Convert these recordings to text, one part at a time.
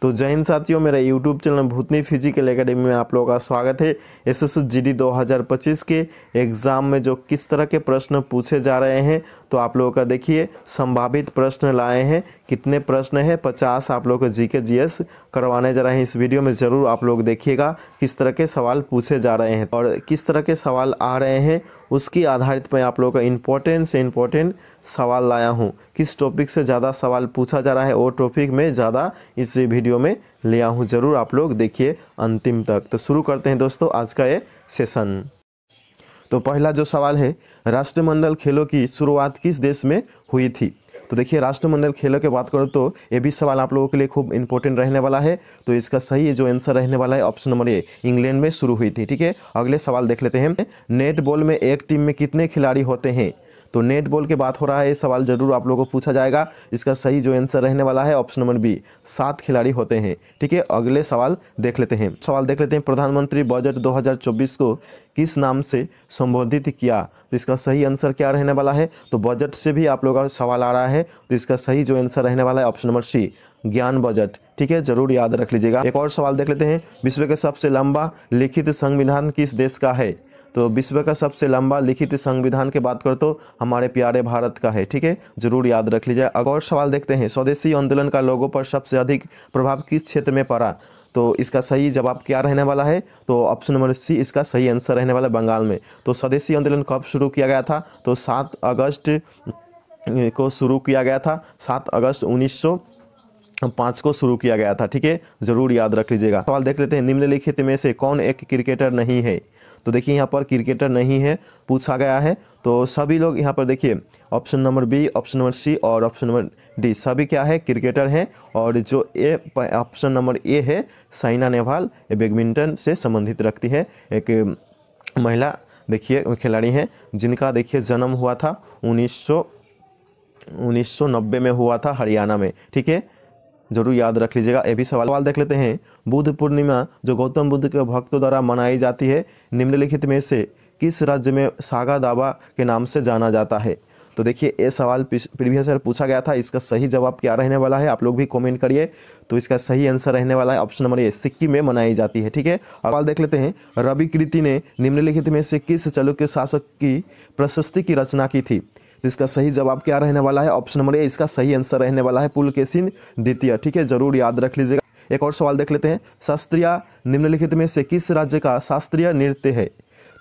तो जय हिंद साथियों, मेरा यूट्यूब चैनल भूतनी फिजिकल एकेडमी में आप लोगों का स्वागत है। एसएसजीडी 2025 के एग्ज़ाम में जो किस तरह के प्रश्न पूछे जा रहे हैं, तो आप लोगों का देखिए संभावित प्रश्न लाए हैं। कितने प्रश्न है? 50 आप लोगों को जीके जीएस करवाने जा रहे हैं। इस वीडियो में ज़रूर आप लोग देखिएगा किस तरह के सवाल पूछे जा रहे हैं और किस तरह के सवाल आ रहे हैं, उसकी आधारित मैं आप लोगों का इम्पोर्टेंट से इम्पोर्टेंट सवाल लाया हूं। किस टॉपिक से ज़्यादा सवाल पूछा जा रहा है वो टॉपिक में ज़्यादा इस वीडियो में लिया हूं। ज़रूर आप लोग देखिए अंतिम तक। तो शुरू करते हैं दोस्तों आज का ये सेशन। तो पहला जो सवाल है, राष्ट्रमंडल खेलों की शुरुआत किस देश में हुई थी? तो देखिए राष्ट्रमंडल खेलों की बात करो तो ये भी सवाल आप लोगों के लिए खूब इंपॉर्टेंट रहने वाला है। तो इसका सही जो आंसर रहने वाला है ऑप्शन नंबर ए, इंग्लैंड में शुरू हुई थी। ठीक है, अगले सवाल देख लेते हैं। नेट बॉल में एक टीम में कितने खिलाड़ी होते हैं? तो नेट बॉल की बात हो रहा है, ये सवाल जरूर आप लोगों को पूछा जाएगा। इसका सही जो आंसर रहने वाला है ऑप्शन नंबर बी, 7 खिलाड़ी होते हैं। ठीक है, अगले सवाल देख लेते हैं। प्रधानमंत्री बजट 2024 को किस नाम से संबोधित किया? तो इसका सही आंसर क्या रहने वाला है? तो बजट से भी आप लोगों का सवाल आ रहा है, तो इसका सही जो आंसर रहने वाला है ऑप्शन नंबर सी, ज्ञान बजट। ठीक है, जरूर याद रख लीजिएगा। एक और सवाल देख लेते हैं। विश्व के सबसे लंबा लिखित संविधान किस देश का है? तो विश्व का सबसे लंबा लिखित संविधान की बात करो तो हमारे प्यारे भारत का है। ठीक है, जरूर याद रख लीजिए। एक और सवाल देखते हैं। स्वदेशी आंदोलन का लोगों पर सबसे अधिक प्रभाव किस क्षेत्र में पड़ा? तो इसका सही जवाब क्या रहने वाला है? तो ऑप्शन नंबर सी इसका सही आंसर रहने वाला है, बंगाल में। तो स्वदेशी आंदोलन कब शुरू किया गया था? तो 7 अगस्त को शुरू किया गया था। 7 अगस्त 1905 को शुरू किया गया था। ठीक है, जरूर याद रख लीजिएगा। सवाल देख लेते हैं। निम्नलिखित में से कौन एक क्रिकेटर नहीं है? तो देखिए यहाँ पर क्रिकेटर नहीं है पूछा गया है, तो सभी लोग यहाँ पर देखिए option number B, option number C और ऑप्शन नंबर डी सभी क्या है? क्रिकेटर हैं। और जो ए ऑप्शन नंबर ए है, साइना नेहवाल, ये बैडमिंटन से संबंधित रखती है, एक महिला देखिए खिलाड़ी हैं जिनका देखिए जन्म हुआ था 1990 में हुआ था हरियाणा में। ठीक है, जरूर याद रख लीजिएगा। ये भी सवाल देख लेते हैं। बुद्ध पूर्णिमा जो गौतम बुद्ध के भक्तों द्वारा मनाई जाती है, निम्नलिखित में से किस राज्य में सागा दावा के नाम से जाना जाता है? तो देखिए ये सवाल प्रीवियस ईयर पूछा गया था। इसका सही जवाब क्या रहने वाला है? आप लोग भी कमेंट करिए। तो इसका सही आंसर रहने वाला है ऑप्शन नंबर ए, सिक्किम में मनाई जाती है। ठीक है, सवाल देख लेते हैं। रवि कृति ने निम्नलिखित में से किस चालुक्य शासक की प्रशस्ति की रचना की थी? तो इसका सही जवाब क्या रहने वाला है? ऑप्शन नंबर ए इसका सही आंसर रहने वाला है, पुलकेशिन द्वितीय। ठीक है, जरूर याद रख लीजिएगा। एक और सवाल देख लेते हैं। शास्त्रीय निम्नलिखित में से किस राज्य का शास्त्रीय नृत्य है?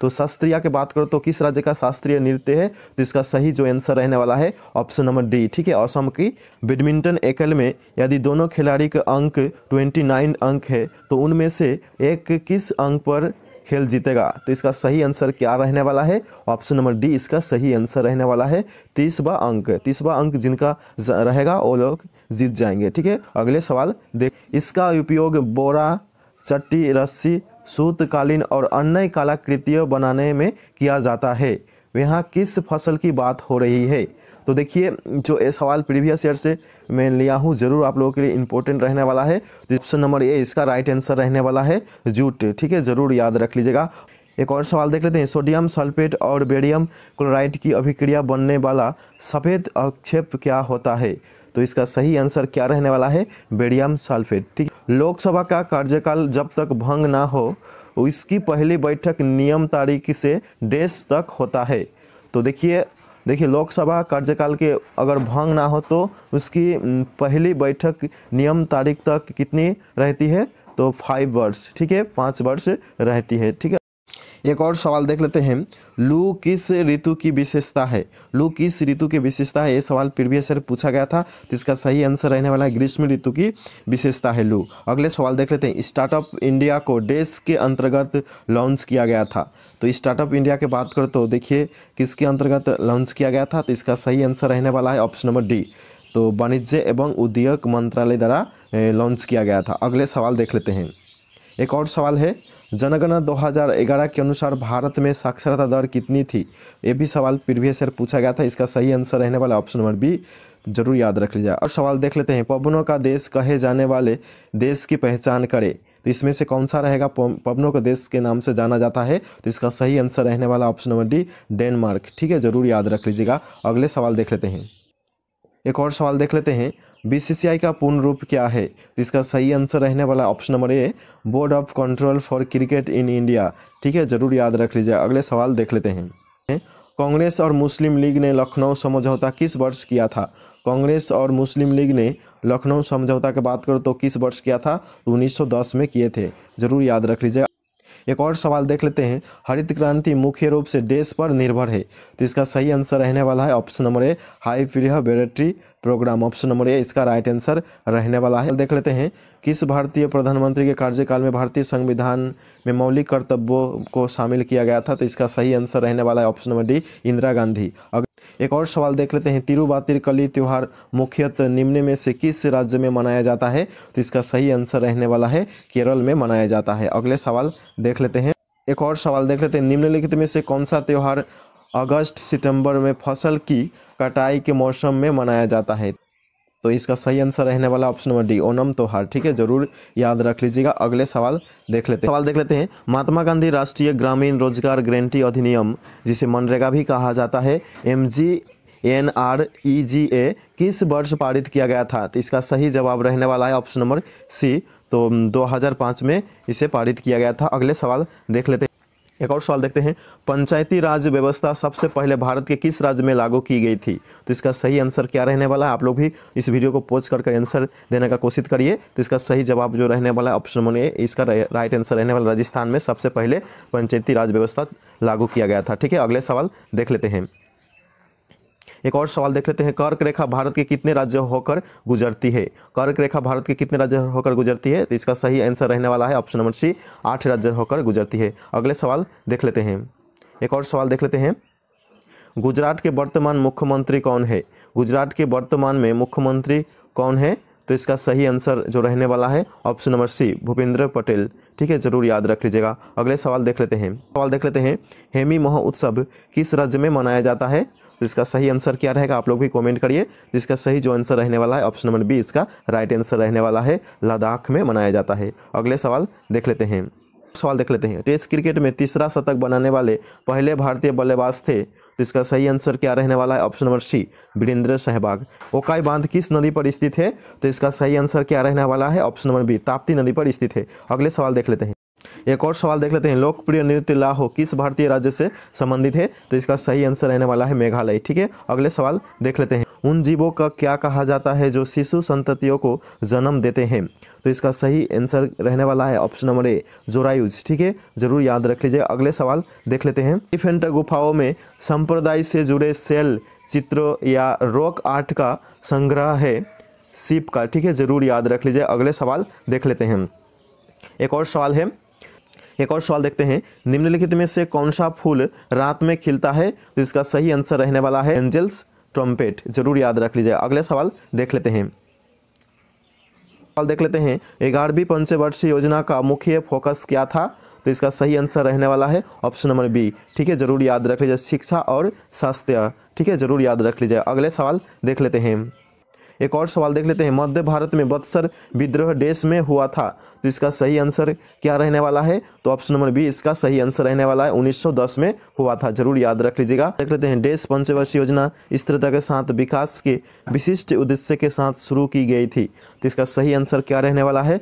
तो शास्त्रीय की बात करो तो किस राज्य का शास्त्रीय नृत्य है? तो इसका सही जो आंसर रहने वाला है ऑप्शन नंबर डी। ठीक है, असम की बैडमिंटन एकल में यदि दोनों खिलाड़ी के अंक 29 अंक है तो उनमें से एक किस अंक पर खेल जीतेगा? तो इसका सही आंसर क्या रहने वाला है? ऑप्शन नंबर डी इसका सही आंसर रहने वाला है, 30वां अंक। 30वां अंक जिनका रहेगा वो लोग जीत जाएंगे। ठीक है, अगले सवाल देख। इसका उपयोग बोरा, चट्टी, रस्सी, सूत, कालीन और अन्य कलाकृतियाँ बनाने में किया जाता है। यहाँ किस फसल की बात हो रही है? तो देखिए जो ये सवाल प्रीवियस ईयर से मैं लिया हूँ, जरूर आप लोगों के लिए इंपॉर्टेंट रहने वाला है। तो ऑप्शन नंबर ए इसका राइट आंसर रहने वाला है, जूट। ठीक है, जरूर याद रख लीजिएगा। एक और सवाल देख लेते हैं। सोडियम सल्फेट और बेरियम क्लोराइड की अभिक्रिया बनने वाला सफ़ेद अवक्षेप क्या होता है? तो इसका सही आंसर क्या रहने वाला है? Barium sulphate. ठीक, लोकसभा का कार्यकाल जब तक भंग ना हो इसकी पहली बैठक नियम तारीख से डेस तक होता है। तो देखिए लोकसभा कार्यकाल के अगर भंग ना हो तो उसकी पहली बैठक नियम तारीख तक कितनी रहती है? तो 5 वर्ष। ठीक है, 5 वर्ष रहती है। ठीक है, एक और सवाल देख लेते हैं। लू किस ऋतु की विशेषता है? लू किस ऋतु की विशेषता है? ये सवाल प्रीवियस ईयर पूछा गया था, तो इसका सही आंसर रहने वाला है ग्रीष्म ऋतु की विशेषता है लू। अगले सवाल देख लेते हैं। स्टार्टअप इंडिया को देश के अंतर्गत लॉन्च किया गया था। तो स्टार्टअप इंडिया की बात करो तो देखिए किसके अंतर्गत लॉन्च किया गया था? तो इसका सही आंसर रहने वाला है ऑप्शन नंबर डी, तो वाणिज्य एवं उद्योग मंत्रालय द्वारा लॉन्च किया गया था। अगले सवाल देख लेते हैं। एक और सवाल है। जनगणना 2011 के अनुसार भारत में साक्षरता दर कितनी थी? ये भी सवाल प्रीवियस ईयर पूछा गया था। इसका सही आंसर रहने वाला ऑप्शन नंबर बी, जरूर याद रख लीजिए। और सवाल देख लेते हैं। पवनों का देश कहे जाने वाले देश की पहचान करे। तो इसमें से कौन सा रहेगा? पवनों का देश के नाम से जाना जाता है, तो इसका सही आंसर रहने वाला ऑप्शन नंबर डी, डेनमार्क। ठीक है, जरूर याद रख लीजिएगा। अगले सवाल देख लेते हैं। एक और सवाल देख लेते हैं, बीसीसीआई का पूर्ण रूप क्या है? इसका सही आंसर रहने वाला option number A, board of control for cricket in India. ठीक है, जरूर याद रख लीजिए। अगले सवाल देख लेते हैं, कांग्रेस और मुस्लिम लीग ने लखनऊ समझौता किस वर्ष किया था? कांग्रेस और मुस्लिम लीग ने लखनऊ समझौता की बात करो तो किस वर्ष किया था? 1910 में किए थे, जरूर याद रख लीजिए। एक और सवाल देख लेते हैं, हरित क्रांति मुख्य रूप से देश पर निर्भर है, तो इसका सही आंसर रहने वाला है option number A, high priority program. Option number A इसका राइट आंसर रहने वाला है। देख लेते हैं, किस भारतीय प्रधानमंत्री के कार्यकाल में भारतीय संविधान में मौलिक कर्तव्यों को शामिल किया गया था? तो इसका सही आंसर रहने वाला है option number D, Indira Gandhi. एक और सवाल देख लेते हैं, तिरुवातिरकली त्यौहार मुख्यतः निम्न में से किस राज्य में मनाया जाता है? तो इसका सही आंसर रहने वाला है केरल में मनाया जाता है। अगले सवाल देख लेते हैं, एक और सवाल देख लेते हैं, निम्नलिखित में से कौन सा त्यौहार अगस्त सितंबर में फसल की कटाई के मौसम में मनाया जाता है? तो इसका सही आंसर रहने वाला ऑप्शन नंबर डी, ओणम त्योहार। ठीक है, जरूर याद रख लीजिएगा। अगले सवाल देख लेते हैं, महात्मा गांधी राष्ट्रीय ग्रामीण रोजगार गारंटी अधिनियम, जिसे मनरेगा भी कहा जाता है, MGNREGA, किस वर्ष पारित किया गया था? तो इसका सही जवाब रहने वाला है ऑप्शन नंबर सी, तो 2005 में इसे पारित किया गया था। अगले सवाल देख लेते हैं, एक और सवाल देखते हैं, पंचायती राज व्यवस्था सबसे पहले भारत के किस राज्य में लागू की गई थी? तो इसका सही आंसर क्या रहने वाला है? आप लोग भी इस वीडियो को पॉज करके आंसर देने का कोशिश करिए। तो इसका सही जवाब जो रहने वाला है ऑप्शन नंबर ए, इसका राइट आंसर रहने वाला राजस्थान में सबसे पहले पंचायती राज व्यवस्था लागू किया गया था। ठीक है, अगले सवाल देख लेते हैं, एक और सवाल देख लेते हैं, कर्क रेखा भारत के कितने राज्य होकर गुजरती है? कर्क रेखा भारत के कितने राज्य होकर गुजरती है? तो इसका सही आंसर रहने वाला है ऑप्शन नंबर सी, 8 राज्य होकर गुजरती है। अगले सवाल देख लेते हैं, एक और सवाल देख लेते हैं, गुजरात के वर्तमान मुख्यमंत्री कौन है? गुजरात के वर्तमान में मुख्यमंत्री कौन है? तो इसका सही आंसर जो रहने वाला है option number C, Bhupendra Patel. ठीक है, जरूर याद रख लीजिएगा। अगले सवाल देख लेते हैं, हेमी महोत्सव किस राज्य में मनाया जाता है? तो इसका सही आंसर क्या रहेगा? आप लोग भी कमेंट करिए। इसका सही जो आंसर रहने वाला है ऑप्शन नंबर बी, इसका राइट आंसर रहने वाला है, लद्दाख में मनाया जाता है। अगले सवाल देख लेते हैं, टेस्ट क्रिकेट में तीसरा शतक बनाने वाले पहले भारतीय बल्लेबाज थे, तो इसका सही आंसर क्या रहने वाला है? Option number C, Virender Sehwag. Ukai बांध किस नदी पर स्थित है? तो इसका सही आंसर क्या रहने वाला है? ऑप्शन नंबर बी, ताप्ती नदी पर स्थित है। अगले सवाल देख लेते हैं, एक और सवाल देख लेते हैं, लोकप्रिय नृत्य लाहो किस भारतीय राज्य से संबंधित है? तो इसका सही आंसर रहने वाला है मेघालय। ठीक है, अगले सवाल देख लेते हैं, उन जीवों का क्या कहा जाता है जो शिशु संततियों को जन्म देते हैं? तो इसका सही आंसर रहने वाला है ऑप्शन नंबर ए, जोरायुज। ठीक है, जरूर याद रख लीजिए। अगले सवाल देख लेते हैं, एलिफेंटा गुफाओं में संप्रदाय से जुड़े सेल चित्रों या रॉक आर्ट का संग्रह है सीप का। ठीक है, जरूर याद रख लीजिए। अगले सवाल देख लेते हैं, एक और सवाल देखते हैं, निम्नलिखित में से कौन सा फूल रात में खिलता है? तो इसका सही आंसर रहने वाला है एंजल्स ट्रम्पेट, जरूर याद रख लीजिए। अगले सवाल देख लेते हैं, 11वीं पंचवर्षीय योजना का मुख्य फोकस क्या था? तो इसका सही आंसर रहने वाला है ऑप्शन नंबर बी। ठीक है, जरूर याद रख लीजिए, शिक्षा और स्वास्थ्य। ठीक है, जरूर याद रख लीजिए। अगले सवाल देख लेते हैं, एक और सवाल देख लेते हैं, मध्य भारत में बत्सर विद्रोह देश में हुआ था, तो इसका सही आंसर क्या रहने वाला है? तो ऑप्शन नंबर बी, इसका सही आंसर रहने वाला है 1910 में हुआ था, जरूर याद रख लीजिएगा। देख लेते हैं, देश पंचवर्षीय योजना स्थिरता के साथ विकास के विशिष्ट उद्देश्य के साथ शुरू की गई थी, तो इसका सही आंसर क्या रहने वाला है?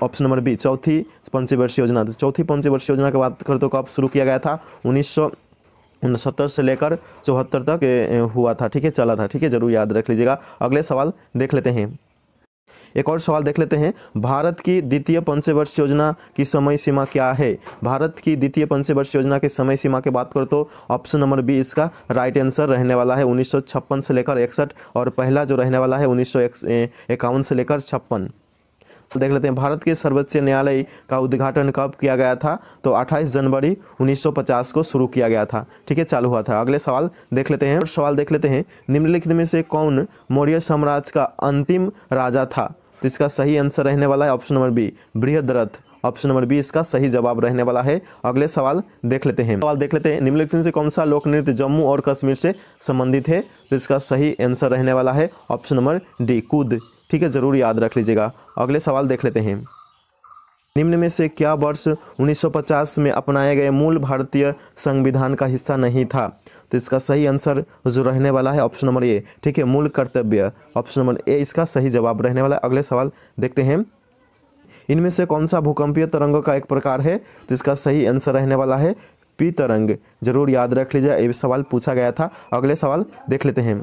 ऑप्शन नंबर बी, चौथी पंचवर्षीय योजना। तो चौथी पंचवर्षीय योजना की बात करें तो कब शुरू किया गया था? 1969 से लेकर 74 तक हुआ था। ठीक है, चला था। ठीक है, जरूर याद रख लीजिएगा। अगले सवाल देख लेते हैं, एक और सवाल देख लेते हैं, भारत की द्वितीय पंचवर्षीय योजना की समय सीमा क्या है? भारत की द्वितीय पंचवर्षीय योजना की समय सीमा की बात करो तो ऑप्शन नंबर बी इसका राइट आंसर रहने वाला है 1956 से लेकर 61, और पहला जो रहने वाला है 1951 से लेकर 56। देख लेते हैं, भारत के सर्वोच्च न्यायालय का उद्घाटन कब किया गया था? तो 28 जनवरी 1950 को शुरू किया गया था। ठीक है, चालू हुआ था। अगले सवाल देख लेते हैं, निम्नलिखित में से कौन मौर्य साम्राज्य का अंतिम राजा था? तो इसका सही आंसर रहने वाला है option number B, Brihadratha. Option number B इसका सही जवाब रहने वाला है। अगले सवाल देख लेते हैं, निम्नलिखित में से कौन सा लोक नृत्य जम्मू और कश्मीर से संबंधित है? तो इसका सही आंसर रहने वाला है ऑप्शन नंबर डी, कूद। ठीक है, जरूर याद रख लीजिएगा। अगले सवाल देख लेते हैं, निम्न में से क्या वर्ष 1950 में अपनाए गए मूल भारतीय संविधान का हिस्सा नहीं था? तो इसका सही आंसर जो रहने वाला है ऑप्शन नंबर ए, ठीक है, मूल कर्तव्य, ऑप्शन नंबर ए इसका सही जवाब रहने वाला है। अगले सवाल देखते हैं, इनमें से कौन सा भूकंपीय तरंगों का एक प्रकार है? तो इसका सही आंसर रहने वाला है पी तरंग। जरूर याद रख लीजिए, ये सवाल पूछा गया था। अगले सवाल देख लेते हैं,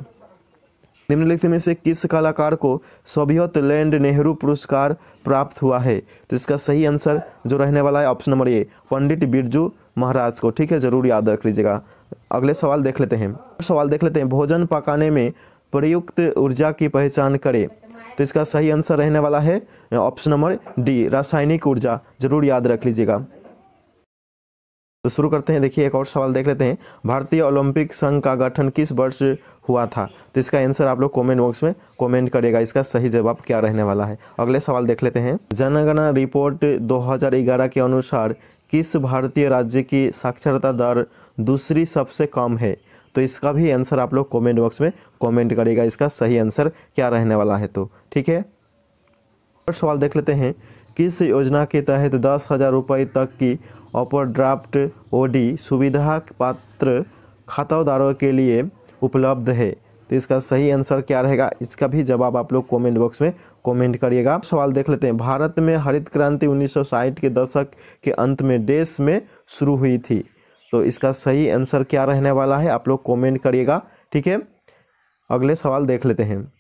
निम्नलिखित में से किस कलाकार को सोवियत लैंड नेहरू पुरस्कार प्राप्त हुआ है? तो इसका सही आंसर जो रहने वाला है ऑप्शन नंबर ए, पंडित बिरजू महाराज को, ठीक है, जरूर याद रख लीजिएगा। अगले सवाल देख लेते हैं, भोजन पकाने में प्रयुक्त ऊर्जा की पहचान करें। तो इसका सही आंसर रहने वाला है ऑप्शन नंबर डी, रासायनिक ऊर्जा, जरूर याद रख लीजिएगा। तो शुरू करते हैं, देखिए एक और सवाल देख लेते हैं, भारतीय ओलंपिक संघ का गठन किस वर्ष हुआ था? तो इसका आंसर आप लोग कमेंट बॉक्स में कमेंट करेगा, इसका सही जवाब क्या रहने वाला है। अगले सवाल देख लेते हैं, जनगणना रिपोर्ट 2011 के अनुसार किस भारतीय राज्य की साक्षरता दर दूसरी सबसे कम है? तो इसका भी आंसर आप लोग कमेंट बॉक्स में कमेंट करेगा, इसका सही आंसर क्या रहने वाला है। तो ठीक है, और सवाल देख लेते हैं, किस योजना के तहत 10,000 रुपये तक की ओवरड्राफ्ट ओडी सुविधा पात्र खातादारों के लिए उपलब्ध है? तो इसका सही आंसर क्या रहेगा, इसका भी जवाब आप लोग कमेंट बॉक्स में कमेंट करिएगा। सवाल देख लेते हैं, भारत में हरित क्रांति 1960 के दशक के अंत में देश में शुरू हुई थी। तो इसका सही आंसर क्या रहने वाला है, आप लोग कमेंट करिएगा, ठीक है। अगले सवाल देख लेते हैं,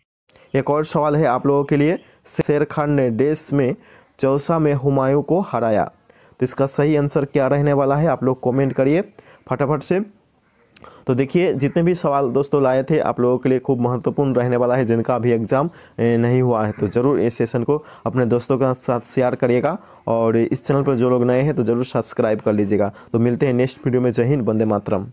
एक और सवाल है आप लोगों के लिए, शेर खान ने देश में चौसा में हुमायूं को हराया। तो इसका सही आंसर क्या रहने वाला है, आप लोग कमेंट करिए फटाफट से। तो देखिए जितने भी सवाल दोस्तों लाए थे आप लोगों के लिए खूब महत्वपूर्ण रहने वाला है, जिनका अभी एग्जाम नहीं हुआ है, तो ज़रूर इस सेशन को अपने दोस्तों के साथ शेयर करिएगा, और इस चैनल पर जो लोग नए हैं तो ज़रूर सब्सक्राइब कर लीजिएगा। तो मिलते हैं नेक्स्ट वीडियो में। जय हिंद, वंदे मातरम।